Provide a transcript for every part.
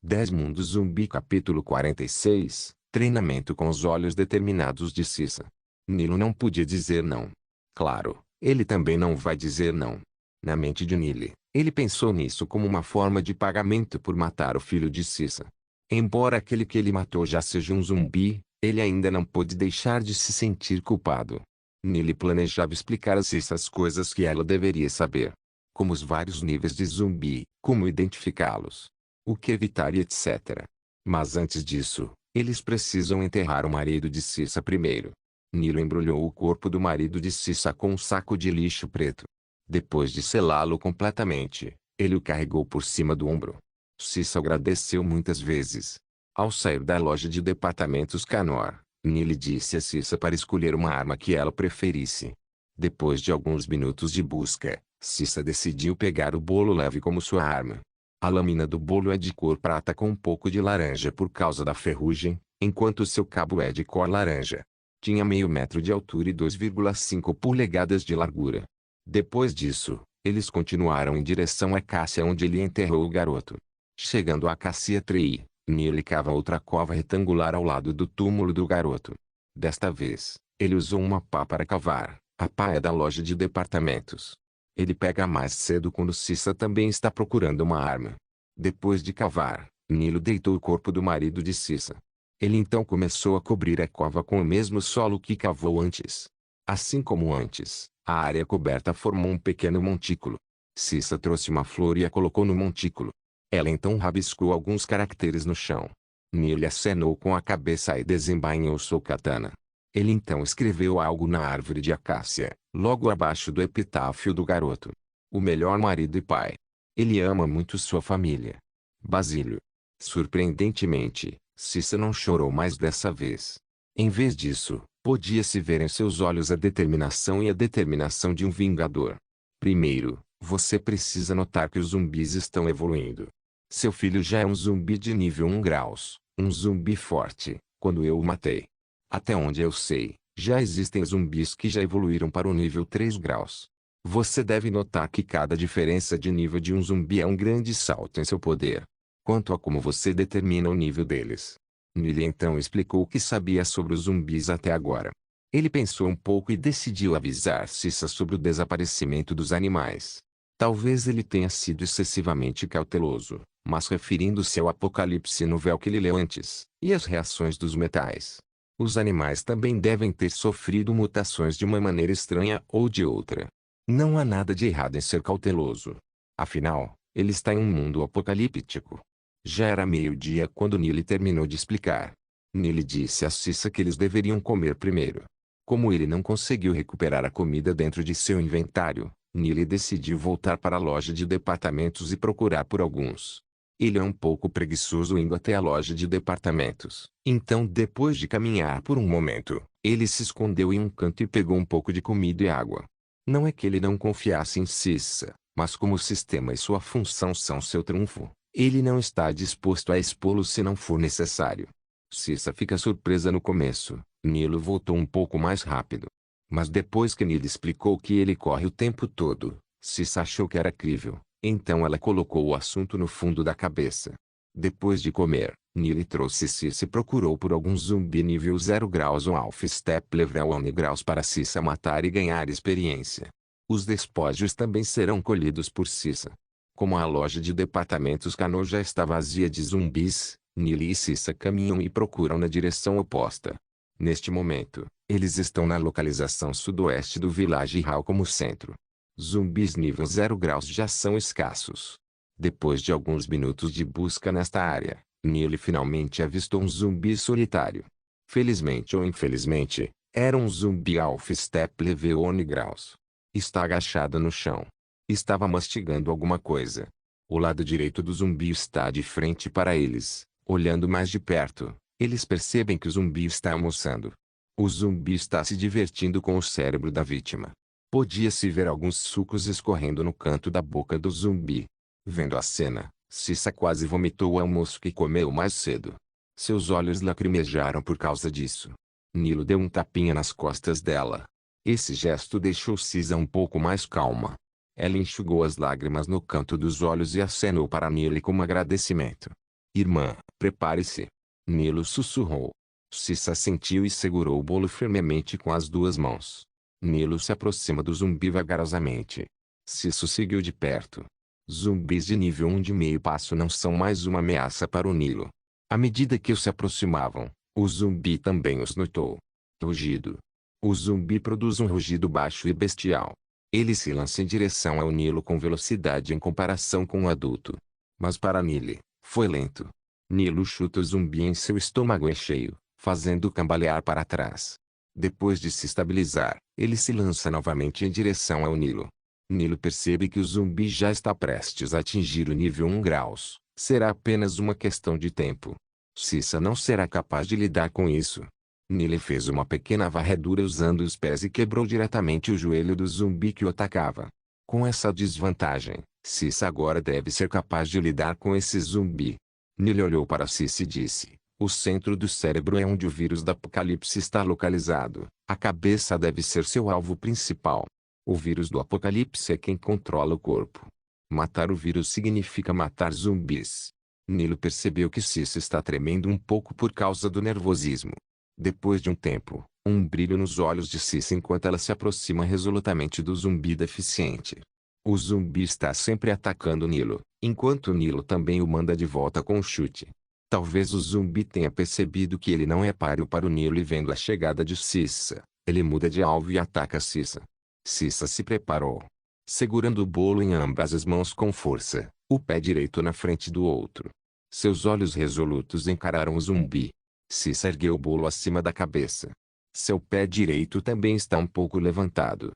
10 Mundo Zumbi Capítulo 46 Treinamento com os olhos determinados de Cissa. Nilo não podia dizer não. Claro, ele também não vai dizer não. Na mente de Nili, ele pensou nisso como uma forma de pagamento por matar o filho de Cissa. Embora aquele que ele matou já seja um zumbi, ele ainda não pôde deixar de se sentir culpado. Nili planejava explicar a Cissa as coisas que ela deveria saber. Como os vários níveis de zumbi, como identificá-los, o que evitar e etc. Mas antes disso, eles precisam enterrar o marido de Cissa primeiro. Nilo embrulhou o corpo do marido de Cissa com um saco de lixo preto. Depois de selá-lo completamente, ele o carregou por cima do ombro. Cissa agradeceu muitas vezes. Ao sair da loja de departamentos Canor, Nili disse a Cissa para escolher uma arma que ela preferisse. Depois de alguns minutos de busca, Cissa decidiu pegar o bolo leve como sua arma. A lâmina do bolo é de cor prata com um pouco de laranja por causa da ferrugem, enquanto seu cabo é de cor laranja. Tinha meio metro de altura e 2,5 polegadas de largura. Depois disso, eles continuaram em direção à Cássia onde ele enterrou o garoto. Chegando à Cássia Tree, Nili cava outra cova retangular ao lado do túmulo do garoto. Desta vez, ele usou uma pá para cavar. A pá é da loja de departamentos. Ele pega mais cedo quando Cissa também está procurando uma arma. Depois de cavar, Nilo deitou o corpo do marido de Cissa. Ele então começou a cobrir a cova com o mesmo solo que cavou antes. Assim como antes, a área coberta formou um pequeno montículo. Cissa trouxe uma flor e a colocou no montículo. Ela então rabiscou alguns caracteres no chão. Nilo acenou com a cabeça e desembainhou sua katana. Ele então escreveu algo na árvore de acácia, logo abaixo do epitáfio do garoto. O melhor marido e pai. Ele ama muito sua família. Basílio. Surpreendentemente, Cissa não chorou mais dessa vez. Em vez disso, podia-se ver em seus olhos a determinação de um vingador. Primeiro, você precisa notar que os zumbis estão evoluindo. Seu filho já é um zumbi de nível 1 graus, um zumbi forte, quando eu o matei. Até onde eu sei, já existem zumbis que já evoluíram para o nível 3 graus. Você deve notar que cada diferença de nível de um zumbi é um grande salto em seu poder. Quanto a como você determina o nível deles. Nili então explicou o que sabia sobre os zumbis até agora. Ele pensou um pouco e decidiu avisar Cissa sobre o desaparecimento dos animais. Talvez ele tenha sido excessivamente cauteloso, mas referindo-se ao apocalipse novel que ele leu antes, e as reações dos metais. Os animais também devem ter sofrido mutações de uma maneira estranha ou de outra. Não há nada de errado em ser cauteloso. Afinal, ele está em um mundo apocalíptico. Já era meio-dia quando Nili terminou de explicar. Nili disse a Cissa que eles deveriam comer primeiro. Como ele não conseguiu recuperar a comida dentro de seu inventário, Nili decidiu voltar para a loja de departamentos e procurar por alguns. Ele é um pouco preguiçoso indo até a loja de departamentos. Então depois de caminhar por um momento, ele se escondeu em um canto e pegou um pouco de comida e água. Não é que ele não confiasse em Cissa, mas como o sistema e sua função são seu trunfo, ele não está disposto a expô-lo se não for necessário. Cissa fica surpresa no começo. Nilo voltou um pouco mais rápido. Mas depois que Nilo explicou que ele corre o tempo todo, Cissa achou que era crível. Então ela colocou o assunto no fundo da cabeça. Depois de comer, Nili trouxe Cissa e procurou por algum zumbi nível 0 graus ou Alpha Step Level 1 graus para Cissa matar e ganhar experiência. Os despojos também serão colhidos por Cissa. Como a loja de departamentos Cano já está vazia de zumbis, Nili e Cissa caminham e procuram na direção oposta. Neste momento, eles estão na localização sudoeste do Village Hall como centro. Zumbis nível 0 graus já são escassos. Depois de alguns minutos de busca nesta área, Nili finalmente avistou um zumbi solitário. Felizmente ou infelizmente, era um zumbi Alpha Step Level 1 graus. Está agachado no chão. Estava mastigando alguma coisa. O lado direito do zumbi está de frente para eles. Olhando mais de perto, eles percebem que o zumbi está almoçando. O zumbi está se divertindo com o cérebro da vítima. Podia-se ver alguns sucos escorrendo no canto da boca do zumbi. Vendo a cena, Cissa quase vomitou o almoço que comeu mais cedo. Seus olhos lacrimejaram por causa disso. Nilo deu um tapinha nas costas dela. Esse gesto deixou Cissa um pouco mais calma. Ela enxugou as lágrimas no canto dos olhos e acenou para Nilo como agradecimento. Irmã, prepare-se. Nilo sussurrou. Cissa sentiu e segurou o bolo firmemente com as duas mãos. Nilo se aproxima do zumbi vagarosamente. Cissa seguiu de perto. Zumbis de nível 1 de meio passo não são mais uma ameaça para o Nilo. À medida que se aproximavam, o zumbi também os notou. Rugido. O zumbi produz um rugido baixo e bestial. Ele se lança em direção ao Nilo com velocidade em comparação com o adulto. Mas para Nilo, foi lento. Nilo chuta o zumbi em seu estômago em cheio, fazendo-o cambalear para trás. Depois de se estabilizar, ele se lança novamente em direção ao Nilo. Nilo percebe que o zumbi já está prestes a atingir o nível 1 graus. Será apenas uma questão de tempo. Cissa não será capaz de lidar com isso. Nilo fez uma pequena varredura usando os pés e quebrou diretamente o joelho do zumbi que o atacava. Com essa desvantagem, Cissa agora deve ser capaz de lidar com esse zumbi. Nilo olhou para Cissa e disse: o centro do cérebro é onde o vírus do apocalipse está localizado. A cabeça deve ser seu alvo principal. O vírus do apocalipse é quem controla o corpo. Matar o vírus significa matar zumbis. Nilo percebeu que Cissa está tremendo um pouco por causa do nervosismo. Depois de um tempo, um brilho nos olhos de Cissa enquanto ela se aproxima resolutamente do zumbi deficiente. O zumbi está sempre atacando Nilo, enquanto Nilo também o manda de volta com um chute. Talvez o zumbi tenha percebido que ele não é páreo para o Nilo e vendo a chegada de Cissa, ele muda de alvo e ataca Cissa. Cissa se preparou. Segurando o bolo em ambas as mãos com força, o pé direito na frente do outro. Seus olhos resolutos encararam o zumbi. Cissa ergueu o bolo acima da cabeça. Seu pé direito também está um pouco levantado.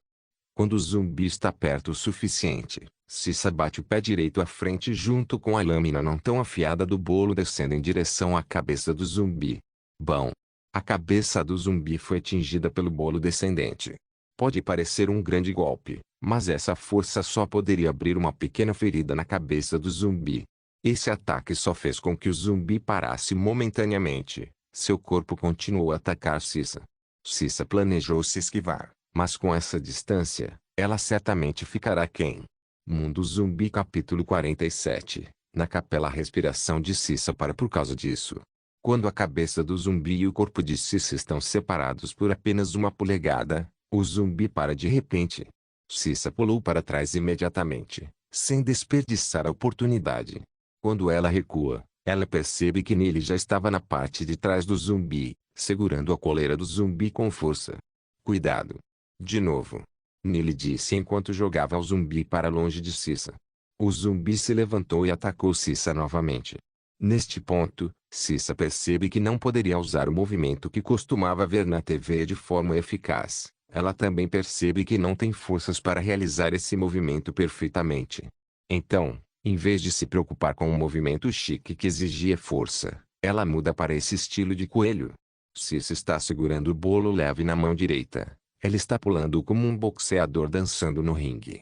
Quando o zumbi está perto o suficiente, Cissa bate o pé direito à frente junto com a lâmina não tão afiada do bolo descendo em direção à cabeça do zumbi. Bom! A cabeça do zumbi foi atingida pelo bolo descendente. Pode parecer um grande golpe, mas essa força só poderia abrir uma pequena ferida na cabeça do zumbi. Esse ataque só fez com que o zumbi parasse momentaneamente. Seu corpo continuou a atacar Cissa. Cissa planejou se esquivar, mas com essa distância, ela certamente ficará aquém. Mundo Zumbi capítulo 47. Na capela a respiração de Cissa para por causa disso. Quando a cabeça do zumbi e o corpo de Cissa estão separados por apenas uma polegada, o zumbi para de repente. Cissa pulou para trás imediatamente, sem desperdiçar a oportunidade. Quando ela recua, ela percebe que Nilo já estava na parte de trás do zumbi, segurando a coleira do zumbi com força. Cuidado! De novo. Nilo disse enquanto jogava o zumbi para longe de Cissa. O zumbi se levantou e atacou Cissa novamente. Neste ponto, Cissa percebe que não poderia usar o movimento que costumava ver na TV de forma eficaz. Ela também percebe que não tem forças para realizar esse movimento perfeitamente. Então, em vez de se preocupar com um movimento chique que exigia força, ela muda para esse estilo de coelho. Cissa está segurando o bolo leve na mão direita. Ela está pulando como um boxeador dançando no ringue.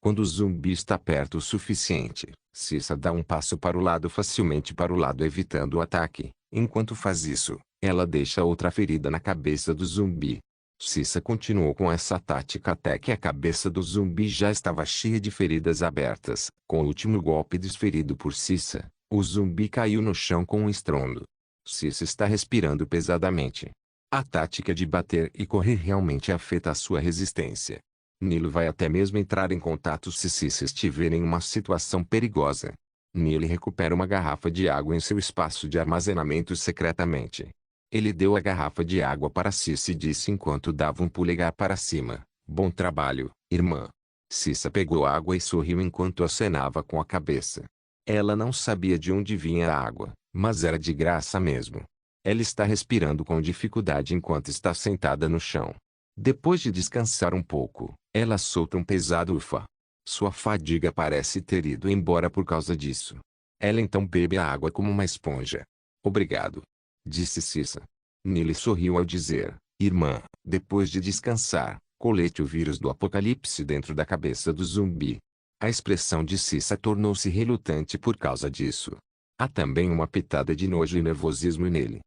Quando o zumbi está perto o suficiente, Cissa dá um passo para o lado facilmente para o lado evitando o ataque. Enquanto faz isso, ela deixa outra ferida na cabeça do zumbi. Cissa continuou com essa tática até que a cabeça do zumbi já estava cheia de feridas abertas. Com o último golpe desferido por Cissa, o zumbi caiu no chão com um estrondo. Cissa está respirando pesadamente. A tática de bater e correr realmente afeta a sua resistência. Nilo vai até mesmo entrar em contato se Cissa estiver em uma situação perigosa. Nilo recupera uma garrafa de água em seu espaço de armazenamento secretamente. Ele deu a garrafa de água para Cissa e disse enquanto dava um polegar para cima: bom trabalho, irmã. Cissa pegou a água e sorriu enquanto acenava com a cabeça. Ela não sabia de onde vinha a água, mas era de graça mesmo. Ela está respirando com dificuldade enquanto está sentada no chão. Depois de descansar um pouco, ela solta um pesado ufa. Sua fadiga parece ter ido embora por causa disso. Ela então bebe a água como uma esponja. Obrigado, disse Cissa. Nilo sorriu ao dizer: irmã, depois de descansar, colete o vírus do apocalipse dentro da cabeça do zumbi. A expressão de Cissa tornou-se relutante por causa disso. Há também uma pitada de nojo e nervosismo nele.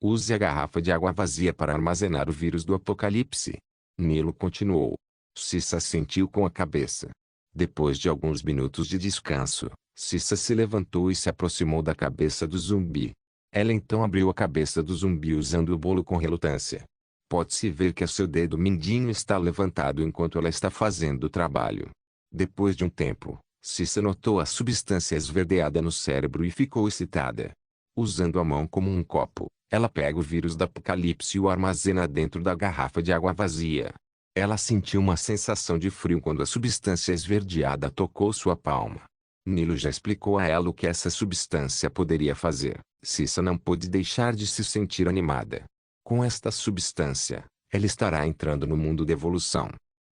Use a garrafa de água vazia para armazenar o vírus do apocalipse. Nilo continuou. Cissa assentiu com a cabeça. Depois de alguns minutos de descanso, Cissa se levantou e se aproximou da cabeça do zumbi. Ela então abriu a cabeça do zumbi usando o bolo com relutância. Pode-se ver que seu dedo mindinho está levantado enquanto ela está fazendo o trabalho. Depois de um tempo, Cissa notou a substância esverdeada no cérebro e ficou excitada. Usando a mão como um copo, ela pega o vírus do apocalipse e o armazena dentro da garrafa de água vazia. Ela sentiu uma sensação de frio quando a substância esverdeada tocou sua palma. Nilo já explicou a ela o que essa substância poderia fazer. Cissa não pôde deixar de se sentir animada. Com esta substância, ela estará entrando no mundo da evolução.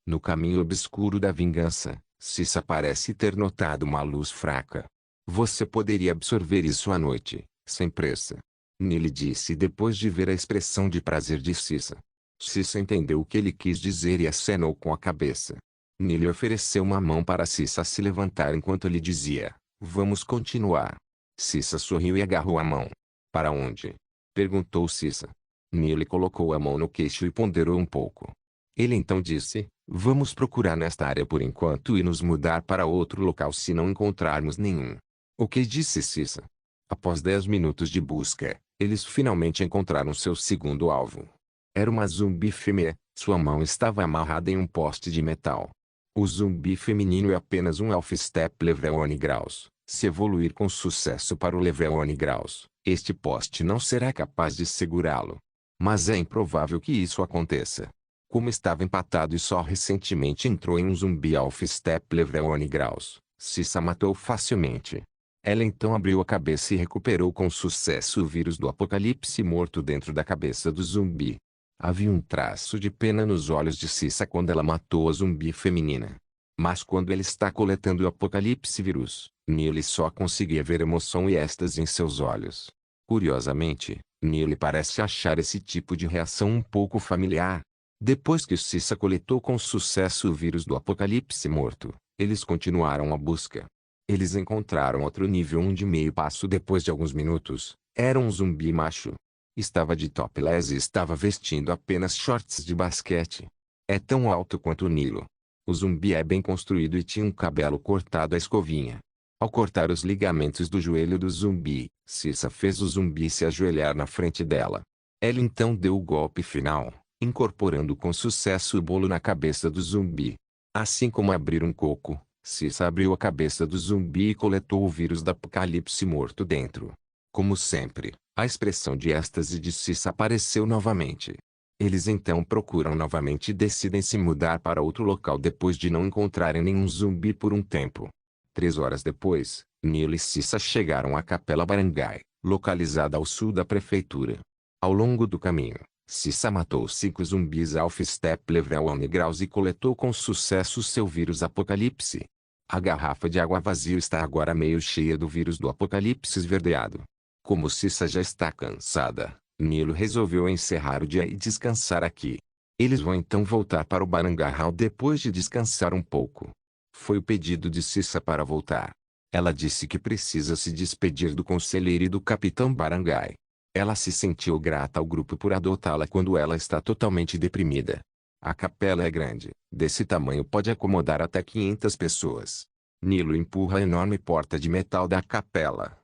No caminho obscuro da vingança, Cissa parece ter notado uma luz fraca. Você poderia absorver isso à noite, sem pressa. Nilo disse depois de ver a expressão de prazer de Cissa. Cissa entendeu o que ele quis dizer e acenou com a cabeça. Nilo ofereceu uma mão para Cissa se levantar enquanto ele dizia, vamos continuar. Cissa sorriu e agarrou a mão. Para onde? Perguntou Cissa. Nilo colocou a mão no queixo e ponderou um pouco. Ele então disse, vamos procurar nesta área por enquanto e nos mudar para outro local se não encontrarmos nenhum. O que disse Cissa? Após 10 minutos de busca, eles finalmente encontraram seu segundo alvo. Era uma zumbi fêmea, sua mão estava amarrada em um poste de metal. O zumbi feminino é apenas um Alpha Step level 1 graus. Se evoluir com sucesso para o level 1 graus, este poste não será capaz de segurá-lo. Mas é improvável que isso aconteça. Como estava empatado e só recentemente entrou em um zumbi Alpha Step level 1 graus, Cissa matou facilmente. Ela então abriu a cabeça e recuperou com sucesso o vírus do apocalipse morto dentro da cabeça do zumbi. Havia um traço de pena nos olhos de Cissa quando ela matou a zumbi feminina. Mas quando ele está coletando o apocalipse vírus, Nilo só conseguia ver emoção e êxtase em seus olhos. Curiosamente, Nilo parece achar esse tipo de reação um pouco familiar. Depois que Cissa coletou com sucesso o vírus do apocalipse morto, eles continuaram a busca. Eles encontraram outro nível 1 de meio passo depois de alguns minutos. Era um zumbi macho. Estava de topless e estava vestindo apenas shorts de basquete. É tão alto quanto o Nilo. O zumbi é bem construído e tinha um cabelo cortado à escovinha. Ao cortar os ligamentos do joelho do zumbi, Cissa fez o zumbi se ajoelhar na frente dela. Ela então deu o golpe final, incorporando com sucesso o bolo na cabeça do zumbi. Assim como abrir um coco, Cissa abriu a cabeça do zumbi e coletou o vírus do apocalipse morto dentro. Como sempre, a expressão de êxtase de Cissa apareceu novamente. Eles então procuram novamente e decidem se mudar para outro local depois de não encontrarem nenhum zumbi por um tempo. 3 horas depois, Nilo e Cissa chegaram à Capela Barangay, localizada ao sul da prefeitura. Ao longo do caminho, Cissa matou 5 zumbis Alpha Step level 1 graus e coletou com sucesso seu vírus apocalipse. A garrafa de água vazia está agora meio cheia do vírus do apocalipse esverdeado. Como Cissa já está cansada, Nilo resolveu encerrar o dia e descansar aqui. Eles vão então voltar para o Barangay Hall depois de descansar um pouco. Foi o pedido de Cissa para voltar. Ela disse que precisa se despedir do conselheiro e do capitão Barangay. Ela se sentiu grata ao grupo por adotá-la quando ela está totalmente deprimida. A capela é grande, desse tamanho pode acomodar até 500 pessoas. Nilo empurra a enorme porta de metal da capela.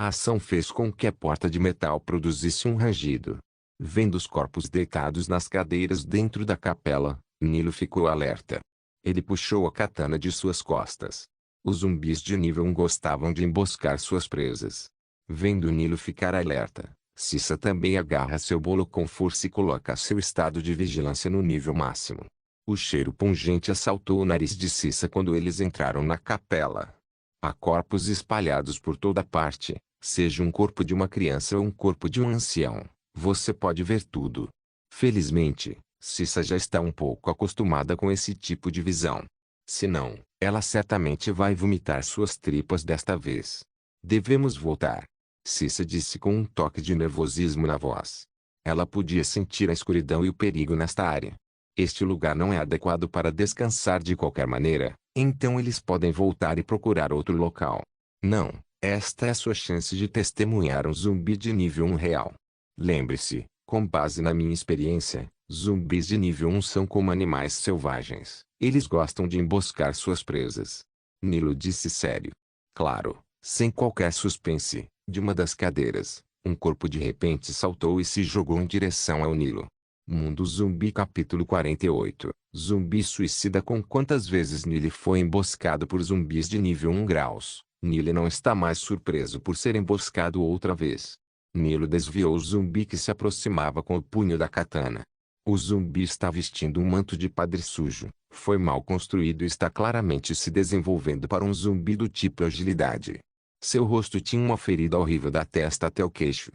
A ação fez com que a porta de metal produzisse um rangido. Vendo os corpos deitados nas cadeiras dentro da capela, Nilo ficou alerta. Ele puxou a katana de suas costas. Os zumbis de nível 1 gostavam de emboscar suas presas. Vendo Nilo ficar alerta, Cissa também agarra seu bolo com força e coloca seu estado de vigilância no nível máximo. O cheiro pungente assaltou o nariz de Cissa quando eles entraram na capela. Há corpos espalhados por toda parte, seja um corpo de uma criança ou um corpo de um ancião, você pode ver tudo. Felizmente, Cissa já está um pouco acostumada com esse tipo de visão. Senão, ela certamente vai vomitar suas tripas desta vez. Devemos voltar. Cissa disse com um toque de nervosismo na voz. Ela podia sentir a escuridão e o perigo nesta área. Este lugar não é adequado para descansar de qualquer maneira, então eles podem voltar e procurar outro local. Não, esta é a sua chance de testemunhar um zumbi de nível 1 real. Lembre-se, com base na minha experiência, zumbis de nível 1 são como animais selvagens. Eles gostam de emboscar suas presas. Nilo disse sério. Claro, Sem qualquer suspense, de uma das cadeiras, um corpo de repente saltou e se jogou em direção ao Nilo. Mundo Zumbi capítulo 48. Zumbi suicida. Com quantas vezes Nile foi emboscado por zumbis de nível 1 graus, Nile não está mais surpreso por ser emboscado outra vez. Nilo desviou o zumbi que se aproximava com o punho da katana. O zumbi está vestindo um manto de padre sujo, foi mal construído e está claramente se desenvolvendo para um zumbi do tipo agilidade. Seu rosto tinha uma ferida horrível da testa até o queixo.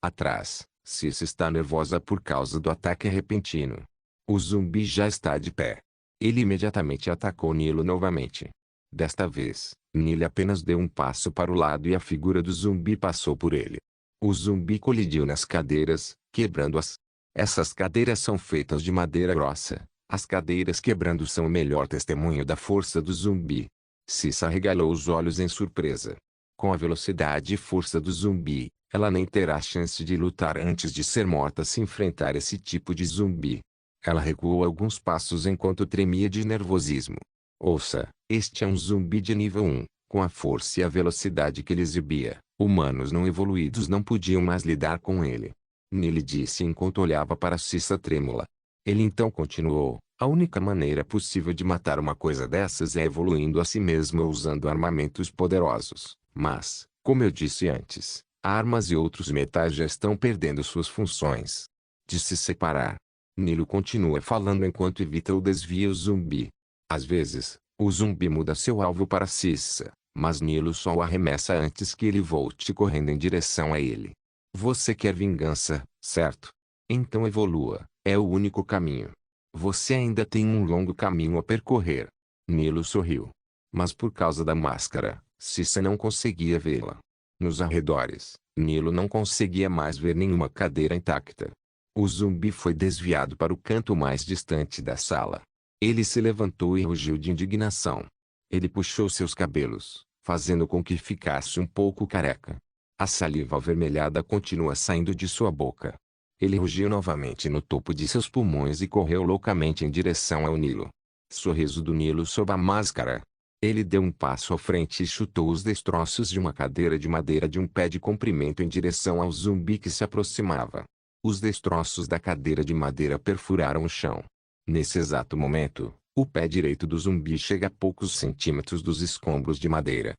Atrás, Cissa está nervosa por causa do ataque repentino. O zumbi já está de pé. Ele imediatamente atacou Nilo novamente. Desta vez, Nilo apenas deu um passo para o lado e a figura do zumbi passou por ele. O zumbi colidiu nas cadeiras, quebrando-as. Essas cadeiras são feitas de madeira grossa. As cadeiras quebrando são o melhor testemunho da força do zumbi. Cissa arregalou os olhos em surpresa. Com a velocidade e força do zumbi, ela nem terá chance de lutar antes de ser morta se enfrentar esse tipo de zumbi. Ela recuou alguns passos enquanto tremia de nervosismo. Ouça, este é um zumbi de nível 1, com a força e a velocidade que ele exibia, humanos não evoluídos não podiam mais lidar com ele. Nile disse enquanto olhava para Cissa trêmula. Ele então continuou, a única maneira possível de matar uma coisa dessas é evoluindo a si mesmo ou usando armamentos poderosos. Mas, como eu disse antes, armas e outros metais já estão perdendo suas funções. De se separar. Nilo continua falando enquanto evita ou desvia o zumbi. Às vezes, o zumbi muda seu alvo para Cissa, mas Nilo só o arremessa antes que ele volte correndo em direção a ele. Você quer vingança, certo? Então evolua, é o único caminho. Você ainda tem um longo caminho a percorrer. Nilo sorriu. Mas por causa da máscara, Cissa não conseguia vê-la. Nos arredores, Nilo não conseguia mais ver nenhuma cadeira intacta. O zumbi foi desviado para o canto mais distante da sala. Ele se levantou e rugiu de indignação. Ele puxou seus cabelos, fazendo com que ficasse um pouco careca. A saliva avermelhada continua saindo de sua boca. Ele rugiu novamente no topo de seus pulmões e correu loucamente em direção ao Nilo. Sorriso do Nilo sob a máscara. Ele deu um passo à frente e chutou os destroços de uma cadeira de madeira de um pé de comprimento em direção ao zumbi que se aproximava. Os destroços da cadeira de madeira perfuraram o chão. Nesse exato momento, o pé direito do zumbi chega a poucos centímetros dos escombros de madeira.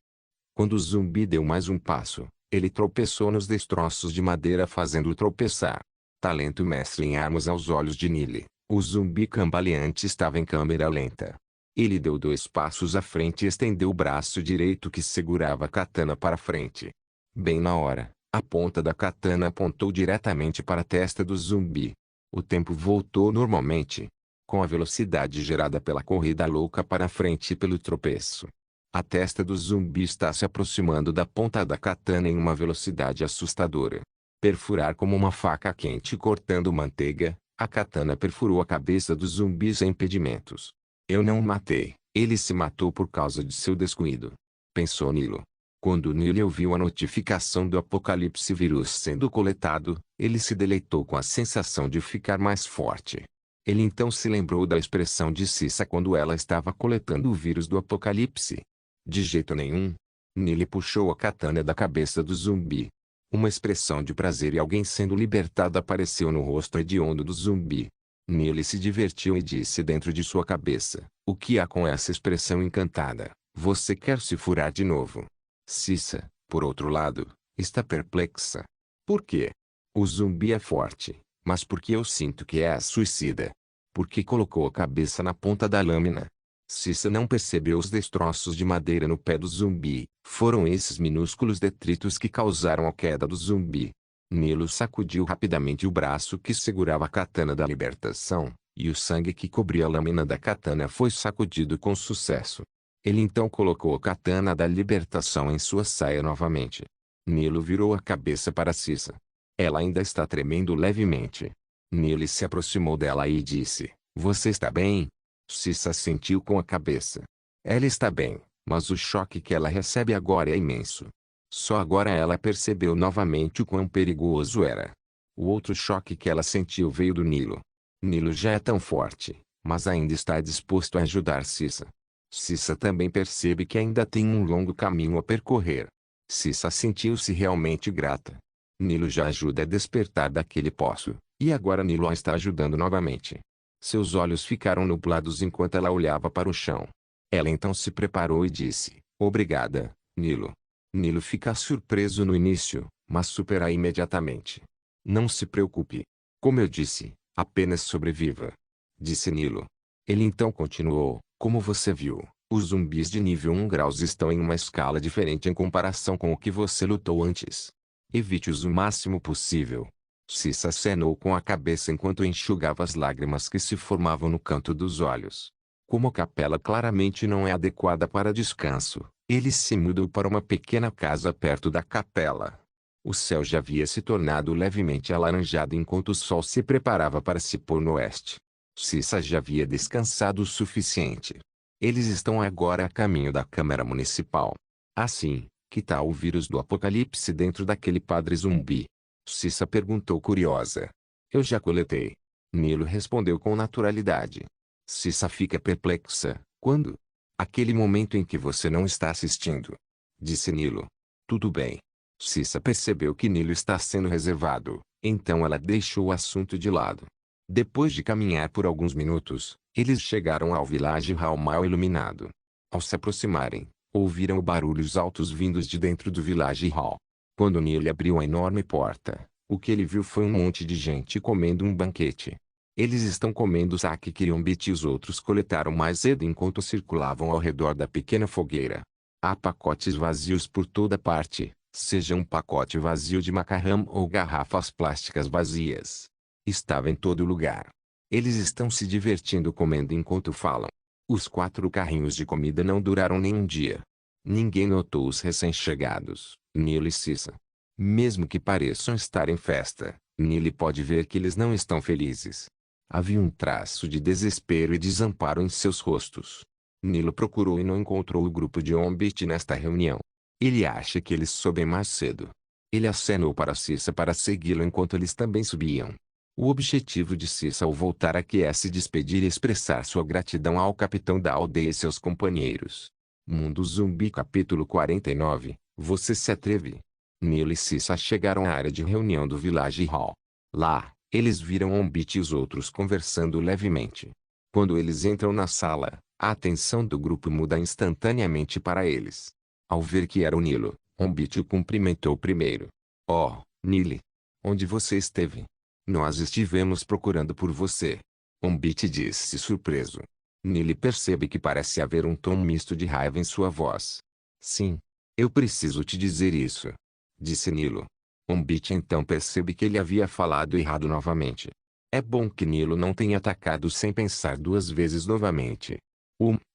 Quando o zumbi deu mais um passo, ele tropeçou nos destroços de madeira fazendo-o tropeçar. Talento mestre em armas aos olhos de Nile, o zumbi cambaleante estava em câmera lenta. Ele deu 2 passos à frente e estendeu o braço direito que segurava a katana para frente. Bem na hora, a ponta da katana apontou diretamente para a testa do zumbi. O tempo voltou normalmente, com a velocidade gerada pela corrida louca para frente e pelo tropeço. A testa do zumbi está se aproximando da ponta da katana em uma velocidade assustadora. Perfurar como uma faca quente cortando manteiga, a katana perfurou a cabeça do zumbi sem impedimentos. Eu não o matei, ele se matou por causa de seu descuido. Pensou Nilo. Quando Nilo ouviu a notificação do apocalipse vírus sendo coletado, ele se deleitou com a sensação de ficar mais forte. Ele então se lembrou da expressão de Cissa quando ela estava coletando o vírus do apocalipse. De jeito nenhum. Nilo puxou a katana da cabeça do zumbi. Uma expressão de prazer e alguém sendo libertado apareceu no rosto hediondo do zumbi. Nilo se divertiu e disse dentro de sua cabeça, o que há com essa expressão encantada? Você quer se furar de novo? Cissa, por outro lado, está perplexa. Por quê? O zumbi é forte, mas por que eu sinto que é suicida? Por que colocou a cabeça na ponta da lâmina? Cissa não percebeu os destroços de madeira no pé do zumbi. Foram esses minúsculos detritos que causaram a queda do zumbi. Nilo sacudiu rapidamente o braço que segurava a katana da libertação, e o sangue que cobria a lâmina da katana foi sacudido com sucesso. Ele então colocou a katana da libertação em sua saia novamente. Nilo virou a cabeça para Cissa. Ela ainda está tremendo levemente. Nilo se aproximou dela e disse, você está bem? Cissa assentiu com a cabeça. Ela está bem, mas o choque que ela recebe agora é imenso. Só agora ela percebeu novamente o quão perigoso era. O outro choque que ela sentiu veio do Nilo. Nilo já é tão forte, mas ainda está disposto a ajudar Cissa. Cissa também percebe que ainda tem um longo caminho a percorrer. Cissa sentiu-se realmente grata. Nilo já ajuda a despertar daquele poço, e agora Nilo a está ajudando novamente. Seus olhos ficaram nublados enquanto ela olhava para o chão. Ela então se preparou e disse, obrigada, Nilo. Nilo fica surpreso no início, mas supera imediatamente. Não se preocupe. Como eu disse, apenas sobreviva. Disse Nilo. Ele então continuou, como você viu, os zumbis de nível 1 graus estão em uma escala diferente em comparação com o que você lutou antes. Evite-os o máximo possível. Cissa acenou com a cabeça enquanto enxugava as lágrimas que se formavam no canto dos olhos. Como a capela claramente não é adequada para descanso, eles se mudam para uma pequena casa perto da capela. O céu já havia se tornado levemente alaranjado enquanto o sol se preparava para se pôr no oeste. Cissa já havia descansado o suficiente. Eles estão agora a caminho da Câmara Municipal. Assim, que tal o vírus do apocalipse dentro daquele padre zumbi? Cissa perguntou curiosa. Eu já coletei. Nilo respondeu com naturalidade. Cissa fica perplexa. Quando? Aquele momento em que você não está assistindo. Disse Nilo. Tudo bem. Cissa percebeu que Nilo está sendo reservado, então ela deixou o assunto de lado. Depois de caminhar por alguns minutos, eles chegaram ao Village Hall mal iluminado. Ao se aproximarem, ouviram barulhos altos vindos de dentro do Village Hall. Quando Nilo abriu a enorme porta, o que ele viu foi um monte de gente comendo um banquete. Eles estão comendo o saque que Yombit e os outros coletaram mais cedo enquanto circulavam ao redor da pequena fogueira. Há pacotes vazios por toda parte, seja um pacote vazio de macarrão ou garrafas plásticas vazias. Estava em todo lugar. Eles estão se divertindo comendo enquanto falam. Os 4 carrinhos de comida não duraram nem um dia. Ninguém notou os recém-chegados, Nilo e Cissa. Mesmo que pareçam estar em festa, Nilo pode ver que eles não estão felizes. Havia um traço de desespero e desamparo em seus rostos. Nilo procurou e não encontrou o grupo de Yombit nesta reunião. Ele acha que eles sobem mais cedo. Ele acenou para Cissa para segui-lo enquanto eles também subiam. O objetivo de Cissa ao voltar aqui é se despedir e expressar sua gratidão ao capitão da aldeia e seus companheiros. Mundo Zumbi capítulo 49, você se atreve? Nilo e Cissa chegaram à área de reunião do Village Hall. Lá, eles viram Yombit e os outros conversando levemente. Quando eles entram na sala, a atenção do grupo muda instantaneamente para eles. Ao ver que era o Nilo, Yombit o cumprimentou primeiro. Oh, Nilo! Onde você esteve? Nós estivemos procurando por você. Yombit disse surpreso. Nilo percebe que parece haver um tom misto de raiva em sua voz. Sim. Eu preciso te dizer isso. Disse Nilo. Yombit então percebe que ele havia falado errado novamente. É bom que Nilo não tenha atacado sem pensar 2 vezes novamente.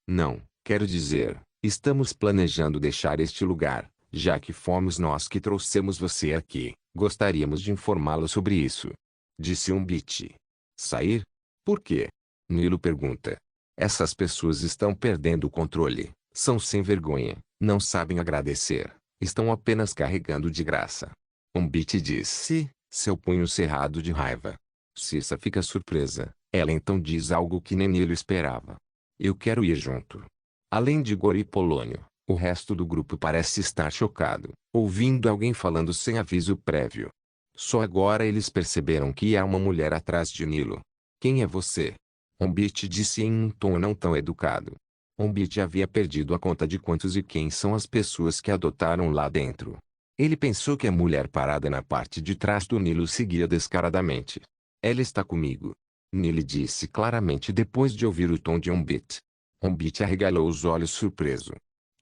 Não, quero dizer, estamos planejando deixar este lugar, já que fomos nós que trouxemos você aqui, gostaríamos de informá-lo sobre isso. Disse Yombit. Sair? Por quê? Nilo pergunta. Essas pessoas estão perdendo o controle, são sem vergonha, não sabem agradecer, estão apenas carregando de graça. Yombit disse, seu punho cerrado de raiva. Cissa fica surpresa, ela então diz algo que nem Nilo esperava. Eu quero ir junto. Além de Gori e Polônio, o resto do grupo parece estar chocado, ouvindo alguém falando sem aviso prévio. Só agora eles perceberam que há uma mulher atrás de Nilo. Quem é você? Yombit disse em um tom não tão educado. Yombit havia perdido a conta de quantos e quem são as pessoas que adotaram lá dentro. Ele pensou que a mulher parada na parte de trás do Nilo seguia descaradamente. Ela está comigo. Nilo disse claramente depois de ouvir o tom de Yombit. Yombit arregalou os olhos surpreso.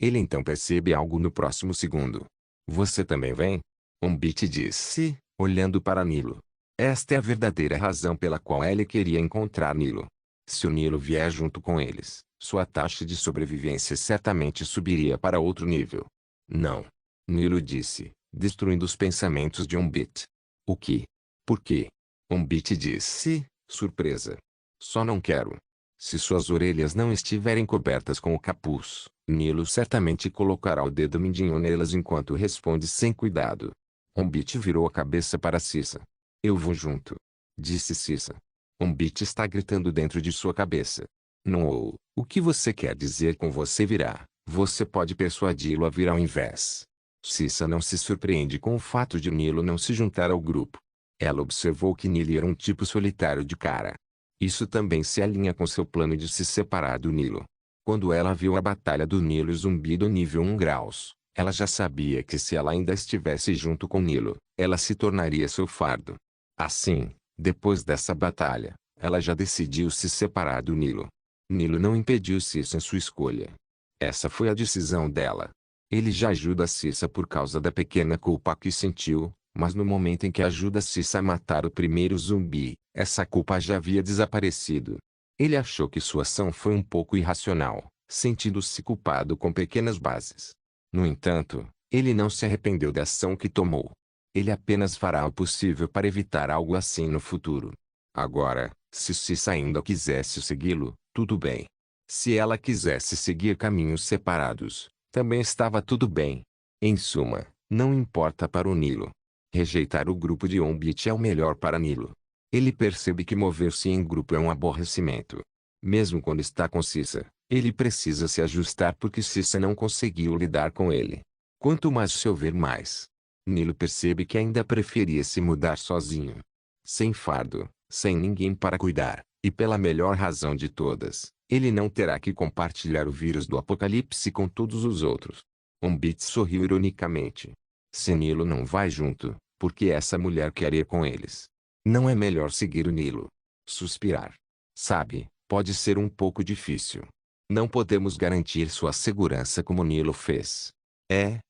Ele então percebe algo no próximo segundo. Você também vem? Yombit disse, olhando para Nilo. Esta é a verdadeira razão pela qual ele queria encontrar Nilo. Se o Nilo vier junto com eles, sua taxa de sobrevivência certamente subiria para outro nível. Não. Nilo disse, destruindo os pensamentos de Yombit. O que? Por quê? Yombit disse, surpresa. Só não quero. Se suas orelhas não estiverem cobertas com o capuz, Nilo certamente colocará o dedo mindinho nelas enquanto responde sem cuidado. Yombit virou a cabeça para Cissa. Eu vou junto. Disse Cissa. Yombit está gritando dentro de sua cabeça. Não, o que você quer dizer com você virá? Você pode persuadi-lo a vir ao invés. Cissa não se surpreende com o fato de Nilo não se juntar ao grupo. Ela observou que Nilo era um tipo solitário de cara. Isso também se alinha com seu plano de se separar do Nilo. Quando ela viu a batalha do Nilo e zumbi do nível 1 graus, ela já sabia que se ela ainda estivesse junto com Nilo, ela se tornaria seu fardo. Assim, depois dessa batalha, ela já decidiu se separar do Nilo. Nilo não impediu Cissa em sua escolha. Essa foi a decisão dela. Ele já ajuda Cissa por causa da pequena culpa que sentiu, mas no momento em que ajuda Cissa a matar o primeiro zumbi, essa culpa já havia desaparecido. Ele achou que sua ação foi um pouco irracional, sentindo-se culpado com pequenas bases. No entanto, ele não se arrependeu da ação que tomou. Ele apenas fará o possível para evitar algo assim no futuro. Agora, se Cissa ainda quisesse segui-lo, tudo bem. Se ela quisesse seguir caminhos separados, também estava tudo bem. Em suma, não importa para o Nilo. Rejeitar o grupo de Umbit é o melhor para Nilo. Ele percebe que mover-se em grupo é um aborrecimento. Mesmo quando está com Cissa, ele precisa se ajustar porque Cissa não conseguiu lidar com ele. Quanto mais se ouvir mais, Nilo percebe que ainda preferia se mudar sozinho. Sem fardo, sem ninguém para cuidar, e pela melhor razão de todas, ele não terá que compartilhar o vírus do apocalipse com todos os outros. Umbit sorriu ironicamente. Se Nilo não vai junto, porque essa mulher quer ir com eles. Não é melhor seguir o Nilo. Suspirar. Sabe, pode ser um pouco difícil. Não podemos garantir sua segurança como Nilo fez. É.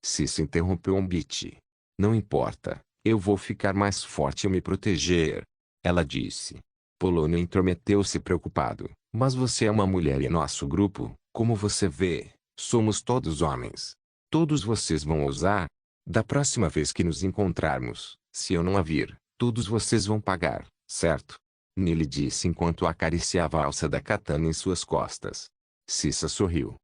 Cissa interrompeu Umbit. Não importa, eu vou ficar mais forte e me proteger. Ela disse. Polônio intrometeu-se preocupado. Mas você é uma mulher e nosso grupo, como você vê, somos todos homens. Todos vocês vão ousar? Da próxima vez que nos encontrarmos, se eu não a vir, todos vocês vão pagar, certo? Nili disse enquanto acariciava a alça da katana em suas costas. Cissa sorriu.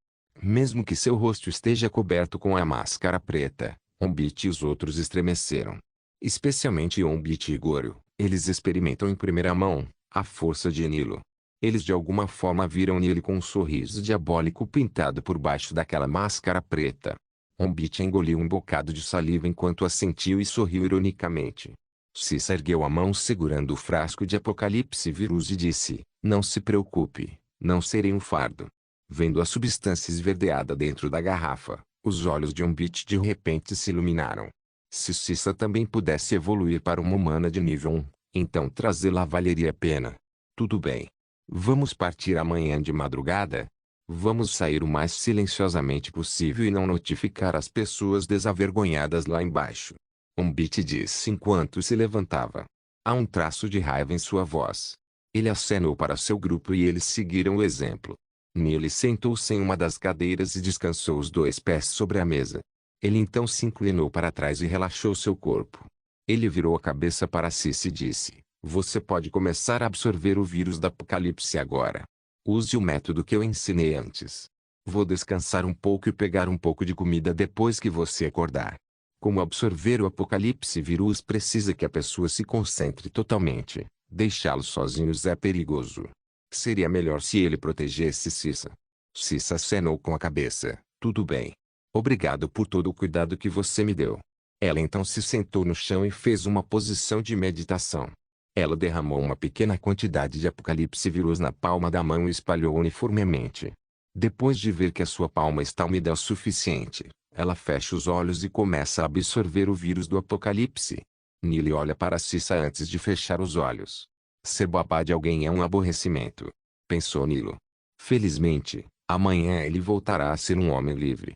Mesmo que seu rosto esteja coberto com a máscara preta, Umbit e os outros estremeceram. Especialmente Umbit e Goro, eles experimentam em primeira mão a força de Nilo. Eles de alguma forma viram Nilo com um sorriso diabólico pintado por baixo daquela máscara preta. Umbit engoliu um bocado de saliva enquanto assentiu e sorriu ironicamente. Cissa ergueu a mão segurando o frasco de apocalipse vírus e disse, não se preocupe, não serei um fardo. Vendo a substância esverdeada dentro da garrafa, os olhos de Umbit de repente se iluminaram. Se Cissa também pudesse evoluir para uma humana de nível 1, então trazê-la valeria a pena. Tudo bem. Vamos partir amanhã de madrugada? Vamos sair o mais silenciosamente possível e não notificar as pessoas desavergonhadas lá embaixo. Umbit disse enquanto se levantava. Há um traço de raiva em sua voz. Ele acenou para seu grupo e eles seguiram o exemplo. Nili sentou-se em uma das cadeiras e descansou os dois pés sobre a mesa. Ele então se inclinou para trás e relaxou seu corpo. Ele virou a cabeça para Cissa e disse, você pode começar a absorver o vírus da apocalipse agora. Use o método que eu ensinei antes. Vou descansar um pouco e pegar um pouco de comida depois que você acordar. Como absorver o apocalipse vírus precisa que a pessoa se concentre totalmente. Deixá-los sozinhos é perigoso. Seria melhor se ele protegesse Cissa. Cissa acenou com a cabeça. Tudo bem. Obrigado por todo o cuidado que você me deu. Ela então se sentou no chão e fez uma posição de meditação. Ela derramou uma pequena quantidade de apocalipse vírus na palma da mão e espalhou uniformemente. Depois de ver que a sua palma está úmida o suficiente, ela fecha os olhos e começa a absorver o vírus do apocalipse. Nili olha para Cissa antes de fechar os olhos. Ser babá de alguém é um aborrecimento, pensou Nilo. Felizmente, amanhã ele voltará a ser um homem livre.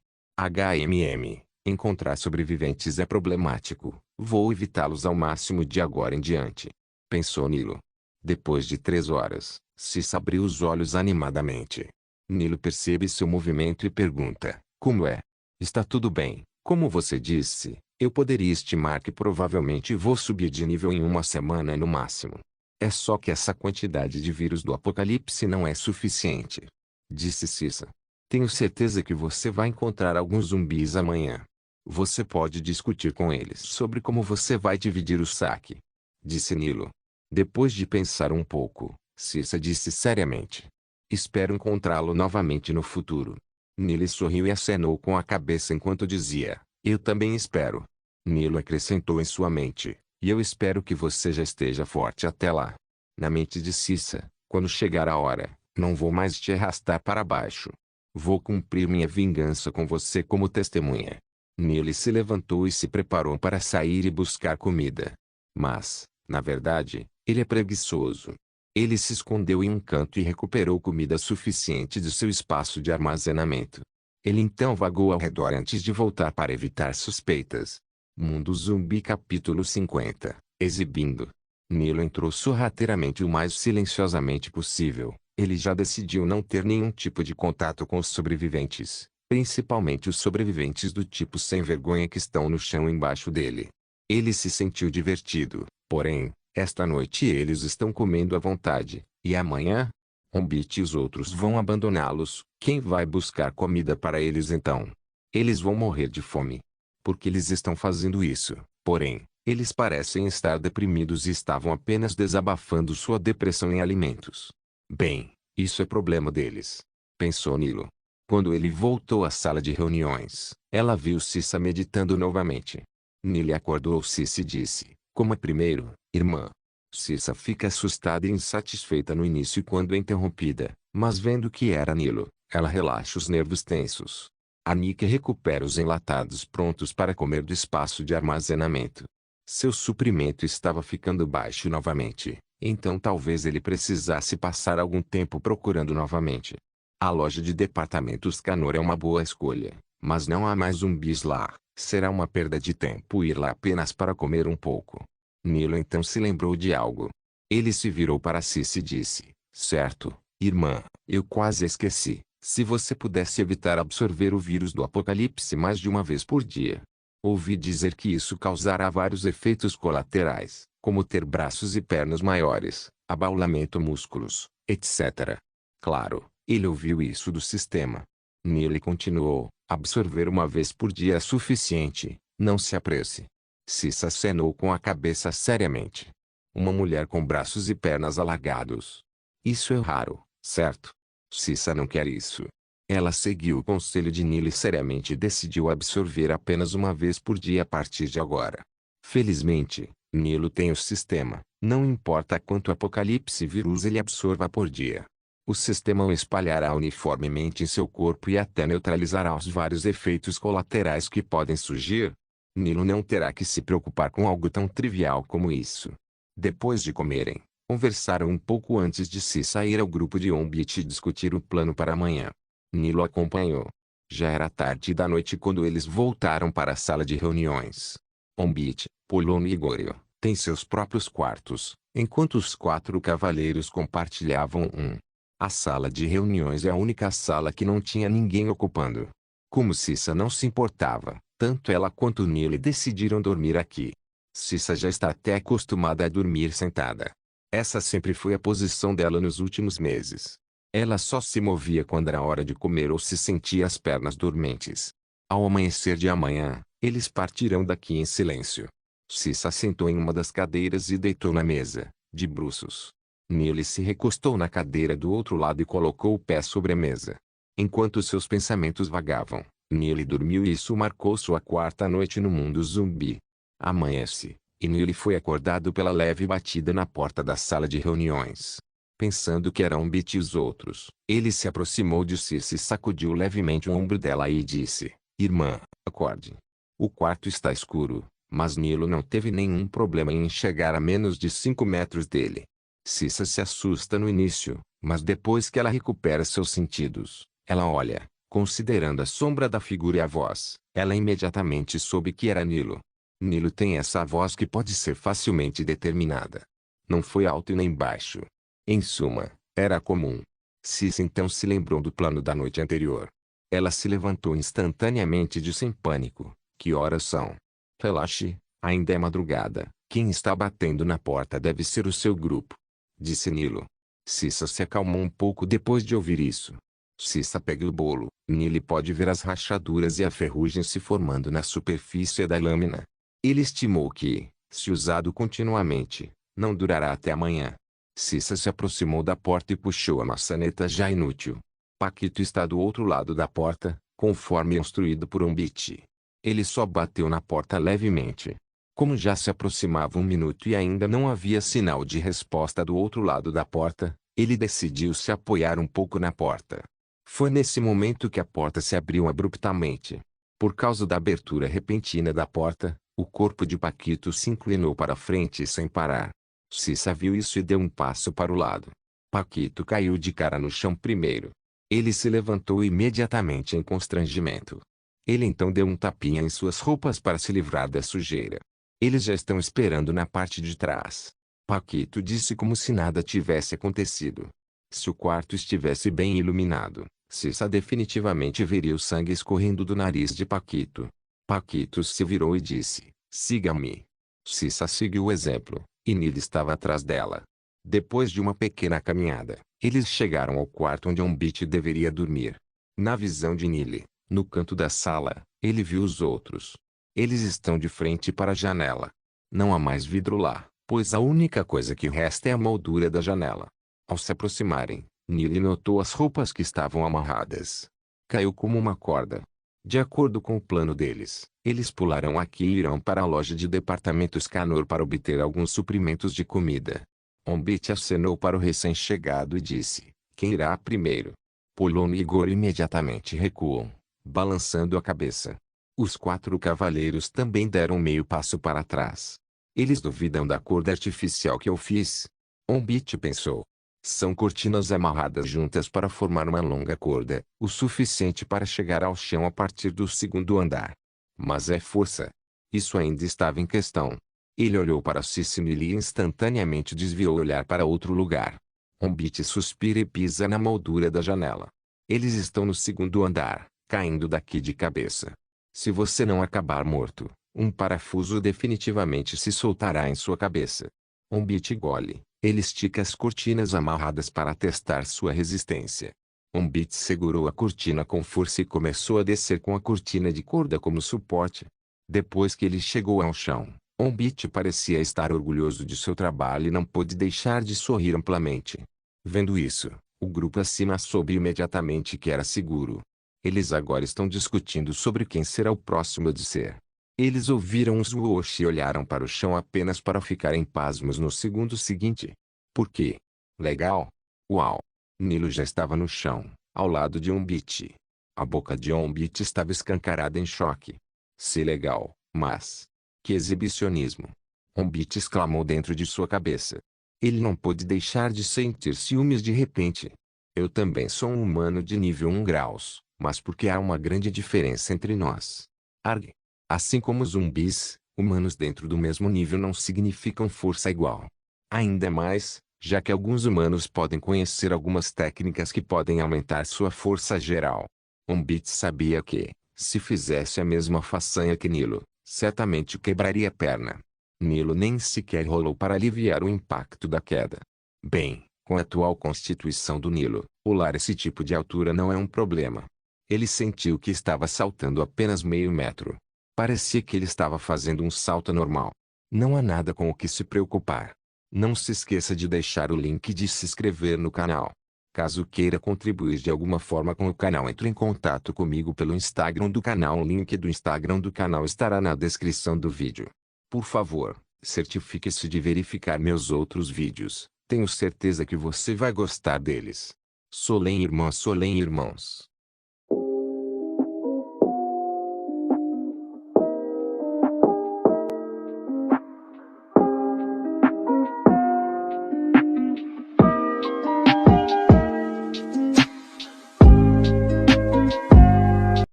Encontrar sobreviventes é problemático, vou evitá-los ao máximo de agora em diante, pensou Nilo. Depois de 3 horas, Cissa abriu os olhos animadamente. Nilo percebe seu movimento e pergunta, como é? Está tudo bem, como você disse, eu poderia estimar que provavelmente vou subir de nível em uma semana no máximo. É só que essa quantidade de vírus do apocalipse não é suficiente, disse Cissa. Tenho certeza que você vai encontrar alguns zumbis amanhã. Você pode discutir com eles sobre como você vai dividir o saque, disse Nilo. Depois de pensar um pouco, Cissa disse seriamente. Espero encontrá-lo novamente no futuro. Nilo sorriu e acenou com a cabeça enquanto dizia, Eu também espero. Nilo acrescentou em sua mente. E eu espero que você já esteja forte até lá. Na mente de Cissa, quando chegar a hora, não vou mais te arrastar para baixo. Vou cumprir minha vingança com você como testemunha. Nilo se levantou e se preparou para sair e buscar comida. Mas, na verdade, ele é preguiçoso. Ele se escondeu em um canto e recuperou comida suficiente de seu espaço de armazenamento. Ele então vagou ao redor antes de voltar para evitar suspeitas. Mundo Zumbi capítulo 50. Exibindo. Nilo entrou sorrateiramente o mais silenciosamente possível. Ele já decidiu não ter nenhum tipo de contato com os sobreviventes, principalmente os sobreviventes do tipo sem vergonha que estão no chão embaixo dele. Ele se sentiu divertido, porém, esta noite eles estão comendo à vontade, e amanhã? Umbit e os outros vão abandoná-los. Quem vai buscar comida para eles então? Eles vão morrer de fome. Porque eles estão fazendo isso, porém, eles parecem estar deprimidos e estavam apenas desabafando sua depressão em alimentos. Bem, isso é problema deles. Pensou Nilo. Quando ele voltou à sala de reuniões, ela viu Cissa meditando novamente. Nilo acordou Cissa e disse, como é primeiro, irmã. Cissa fica assustada e insatisfeita no início quando é interrompida, mas vendo que era Nilo, ela relaxa os nervos tensos. A Nika recupera os enlatados prontos para comer do espaço de armazenamento. Seu suprimento estava ficando baixo novamente, então talvez ele precisasse passar algum tempo procurando novamente. A loja de departamentos Canor é uma boa escolha, mas não há mais zumbis lá. Será uma perda de tempo ir lá apenas para comer um pouco. Nilo então se lembrou de algo. Ele se virou para Cissa e disse, certo, irmã, eu quase esqueci. Se você pudesse evitar absorver o vírus do apocalipse mais de uma vez por dia. Ouvi dizer que isso causará vários efeitos colaterais, como ter braços e pernas maiores, abaulamento músculos, etc. Claro, ele ouviu isso do sistema. Nele continuou, absorver uma vez por dia é suficiente, não se apresse. Cissa acenou com a cabeça seriamente. Uma mulher com braços e pernas alargados. Isso é raro, certo? Cissa não quer isso. Ela seguiu o conselho de Nilo e seriamente decidiu absorver apenas uma vez por dia a partir de agora. Felizmente, Nilo tem o sistema, não importa quanto apocalipse vírus ele absorva por dia. O sistema o espalhará uniformemente em seu corpo e até neutralizará os vários efeitos colaterais que podem surgir. Nilo não terá que se preocupar com algo tão trivial como isso. Depois de comerem, conversaram um pouco antes de se sair ao grupo de Umbit e discutir o plano para amanhã. Nilo acompanhou. Já era tarde da noite quando eles voltaram para a sala de reuniões. Umbit, Polono e Gorio têm seus próprios quartos, enquanto os 4 cavaleiros compartilhavam um. A sala de reuniões é a única sala que não tinha ninguém ocupando. Como Cissa não se importava, tanto ela quanto Nilo decidiram dormir aqui. Cissa já está até acostumada a dormir sentada. Essa sempre foi a posição dela nos últimos meses. Ela só se movia quando era hora de comer ou se sentia as pernas dormentes. Ao amanhecer de amanhã, eles partirão daqui em silêncio. Cissa sentou em uma das cadeiras e deitou na mesa, de bruços. Nilo se recostou na cadeira do outro lado e colocou o pé sobre a mesa. Enquanto seus pensamentos vagavam, Nilo dormiu e isso marcou sua 4ª noite no mundo zumbi. Amanhece, e Nilo foi acordado pela leve batida na porta da sala de reuniões. Pensando que era Umbit e os outros, ele se aproximou de Cissa e sacudiu levemente o ombro dela e disse, irmã, acorde. O quarto está escuro, mas Nilo não teve nenhum problema em chegar a menos de 5 metros dele. Cissa se assusta no início, mas depois que ela recupera seus sentidos, ela olha, considerando a sombra da figura e a voz, ela imediatamente soube que era Nilo. Nilo tem essa voz que pode ser facilmente determinada. Não foi alto e nem baixo. Em suma, era comum. Cissa então se lembrou do plano da noite anterior. Ela se levantou instantaneamente e disse em pânico, que horas são? Relaxe, ainda é madrugada, quem está batendo na porta deve ser o seu grupo. Disse Nilo. Cissa se acalmou um pouco depois de ouvir isso. Cissa pega o bolo, Nilo pode ver as rachaduras e a ferrugem se formando na superfície da lâmina. Ele estimou que, se usado continuamente, não durará até amanhã. Cissa se aproximou da porta e puxou a maçaneta já inútil. Paquito está do outro lado da porta, conforme instruído por Umbit. Ele só bateu na porta levemente. Como já se aproximava 1 minuto e ainda não havia sinal de resposta do outro lado da porta, ele decidiu se apoiar um pouco na porta. Foi nesse momento que a porta se abriu abruptamente. Por causa da abertura repentina da porta, o corpo de Paquito se inclinou para frente sem parar. Cissa viu isso e deu um passo para o lado. Paquito caiu de cara no chão primeiro. Ele se levantou imediatamente em constrangimento. Ele então deu um tapinha em suas roupas para se livrar da sujeira. Eles já estão esperando na parte de trás. Paquito disse como se nada tivesse acontecido. Se o quarto estivesse bem iluminado, Cissa definitivamente veria o sangue escorrendo do nariz de Paquito. Paquito se virou e disse: "Siga-me." Cissa seguiu o exemplo, e Nilo estava atrás dela. Depois de uma pequena caminhada, eles chegaram ao quarto onde Ombit deveria dormir. Na visão de Nile, no canto da sala, ele viu os outros. Eles estão de frente para a janela. Não há mais vidro lá, pois a única coisa que resta é a moldura da janela. Ao se aproximarem, Nile notou as roupas que estavam amarradas. Caiu como uma corda. De acordo com o plano deles, eles pularão aqui e irão para a loja de departamentos Canor para obter alguns suprimentos de comida. Ombit acenou para o recém-chegado e disse: "Quem irá primeiro?" Polon e Igor imediatamente recuam, balançando a cabeça. Os 4 cavaleiros também deram meio passo para trás. Eles duvidam da corda artificial que eu fiz. Ombit pensou. São cortinas amarradas juntas para formar uma longa corda, o suficiente para chegar ao chão a partir do 2º andar. Mas é força. Isso ainda estava em questão. Ele olhou para Cicely e instantaneamente desviou o olhar para outro lugar. Ombit suspira e pisa na moldura da janela. Eles estão no 2º andar, caindo daqui de cabeça. Se você não acabar morto, um parafuso definitivamente se soltará em sua cabeça. Ombit gole. Ele estica as cortinas amarradas para testar sua resistência. Ombit segurou a cortina com força e começou a descer com a cortina de corda como suporte. Depois que ele chegou ao chão, Ombit parecia estar orgulhoso de seu trabalho e não pôde deixar de sorrir amplamente. Vendo isso, o grupo acima soube imediatamente que era seguro. Eles agora estão discutindo sobre quem será o próximo a descer. Eles ouviram os whoosh e olharam para o chão apenas para ficarem pasmos no segundo seguinte. Por quê? Legal. Uau! Nilo já estava no chão, ao lado de Ombit. A boca de Ombit estava escancarada em choque. Se legal, mas... que exibicionismo! Ombit exclamou dentro de sua cabeça. Ele não pôde deixar de sentir ciúmes de repente. Eu também sou um humano de nível 1 graus, mas porque há uma grande diferença entre nós. Arg! Assim como zumbis, humanos dentro do mesmo nível não significam força igual. Ainda mais, já que alguns humanos podem conhecer algumas técnicas que podem aumentar sua força geral. Ombit sabia que, se fizesse a mesma façanha que Nilo, certamente quebraria a perna. Nilo nem sequer rolou para aliviar o impacto da queda. Bem, com a atual constituição do Nilo, pular esse tipo de altura não é um problema. Ele sentiu que estava saltando apenas meio metro. Parecia que ele estava fazendo um salto normal. Não há nada com o que se preocupar. Não se esqueça de deixar o link de se inscrever no canal. Caso queira contribuir de alguma forma com o canal, entre em contato comigo pelo Instagram do canal. O link do Instagram do canal estará na descrição do vídeo. Por favor, certifique-se de verificar meus outros vídeos. Tenho certeza que você vai gostar deles. Solem irmãos.